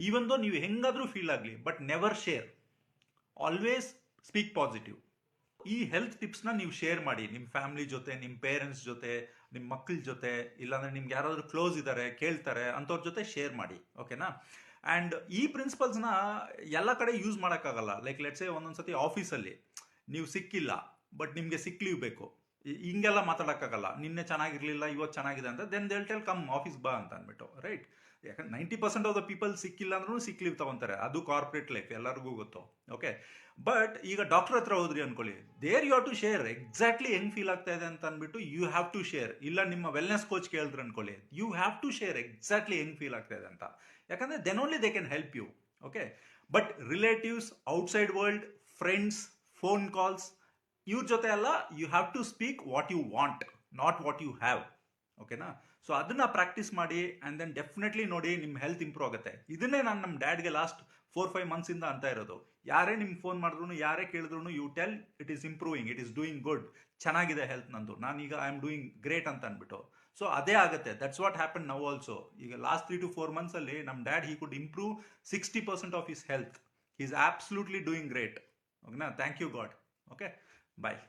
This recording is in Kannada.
ಈವನ್ ದೋ ನೀವು ಹೆಂಗಾದ್ರೂ ಫೀಲ್ ಆಗಲಿ, but never share. Always speak positive. ಈ ಹೆಲ್ತ್ ಟಿಪ್ಸ್ನ ನೀವು ಶೇರ್ ಮಾಡಿ ನಿಮ್ಮ ಫ್ಯಾಮಿಲಿ ಜೊತೆ, ನಿಮ್ಮ ಪೇರೆಂಟ್ಸ್ ಜೊತೆ, ನಿಮ್ಮ ಮಕ್ಕಳ ಜೊತೆ, ಇಲ್ಲಾಂದ್ರೆ ನಿಮ್ಗೆ ಯಾರಾದರೂ ಕ್ಲೋಸ್ ಇದ್ದಾರೆ ಕೇಳ್ತಾರೆ ಅಂಥವ್ರ ಜೊತೆ ಶೇರ್ ಮಾಡಿ, ಓಕೆನಾ? ಆ್ಯಂಡ್ ಈ ಪ್ರಿನ್ಸಿಪಲ್ಸ್ನ ಎಲ್ಲ ಕಡೆ ಯೂಸ್ ಮಾಡೋಕ್ಕಾಗಲ್ಲ. ಲೈಕ್ ಲೆಟ್ಸೇ ಒಂದೊಂದ್ಸತಿ ಆಫೀಸಲ್ಲಿ ನೀವು ಸಿಕ್ಕಿಲ್ಲ, ಬಟ್ ನಿಮಗೆ ಸಿಕ್ ಲೀವ್ ಬೇಕು, ಹಿಂಗೆಲ್ಲ ಮಾತಾಡೋಕ್ಕಾಗಲ್ಲ. ನಿನ್ನೆ ಚೆನ್ನಾಗಿರ್ಲಿಲ್ಲ, ಇವತ್ತು ಚೆನ್ನಾಗಿದೆ ಅಂತ, then they'll tell come office ಬಾ ಅಂತ ಅಂದ್ಬಿಟ್ಟು, ರೈಟ್? ಯಾಕಂದ್ರೆ 90% ಆಫ್ ದ ಪೀಪಲ್ ಸಿಕ್ಕಿಲ್ಲ ಅಂದ್ರೂ ಸಿಕ್ ಲೀವ್ ತಗೊಂತಾರೆ, ಅದು ಕಾರ್ಪೊರೇಟ್ ಲೈಫ್, ಎಲ್ಲರಿಗೂ ಗೊತ್ತು, ಓಕೆ? ಬಟ್ ಈಗ ಡಾಕ್ಟರ್ ಹತ್ರ ಹೋದ್ರಿ ಅನ್ಕೊಳ್ಳಿ, there you have to share exactly ಹೆಂಗ್ ಫೀಲ್ ಆಗ್ತಾ ಇದೆ ಅಂತ ಅಂದ್ಬಿಟ್ಟು ಯು ಹ್ಯಾವ್ ಟು ಶೇರ್. ಇಲ್ಲ ನಿಮ್ಮ ವೆಲ್ನೆಸ್ ಕೋಚ್ ಕೇಳಿದ್ರು ಅನ್ಕೊಳ್ಳಿ, you have to share exactly ಹೆಂಗ್ ಫೀಲ್ ಆಗ್ತಾ ಇದೆ ಅಂತ. ಯಾಕಂದ್ರೆ then only they can help you, okay? But relatives, outside world, friends, phone calls, ಇವ್ರ ಜೊತೆ ಎಲ್ಲ you have to speak what you want, not what you have, ಓಕೆನಾ? ಸೊ ಅದನ್ನ ಪ್ರಾಕ್ಟೀಸ್ ಮಾಡಿ, ಆ್ಯಂಡ್ ದೆನ್ ಡೆಫಿನೆಟ್ಲಿ ನೋಡಿ ನಿಮ್ಮ ಹೆಲ್ತ್ ಇಂಪ್ರೂವ್ ಆಗುತ್ತೆ. ಇದನ್ನೇ ನಾನು ನಮ್ಮ ಡ್ಯಾಡ್ಗೆ ಲಾಸ್ಟ್ 4-5 ಮಂತ್ಸಿಂದ ಅಂತ ಇರೋದು. ಯಾರೇ ನಿಮ್ಗೆ ಫೋನ್ ಮಾಡಿದ್ರು, ಯಾರೇ ಕೇಳಿದ್ರು, you tell it is improving, it is doing good, ಚೆನ್ನಾಗಿದೆ ಹೆಲ್ತ್ ನಂದು, ನಾನೀಗ ಐ ಆಮ್ ಡೂಯಿಂಗ್ ಗ್ರೇಟ್ ಅಂತ ಅಂದ್ಬಿಟ್ಟು. ಸೊ ಅದೇ ಆಗುತ್ತೆ. That's what happen now also. ಈಗ ಲಾಸ್ಟ್ 3 to 4 ಮಂತ್ಸಲ್ಲಿ ನಮ್ಮ dad he could improve 60% of his health. He is absolutely doing great, ಓಕೆನಾ? Thank you god. Okay, bye.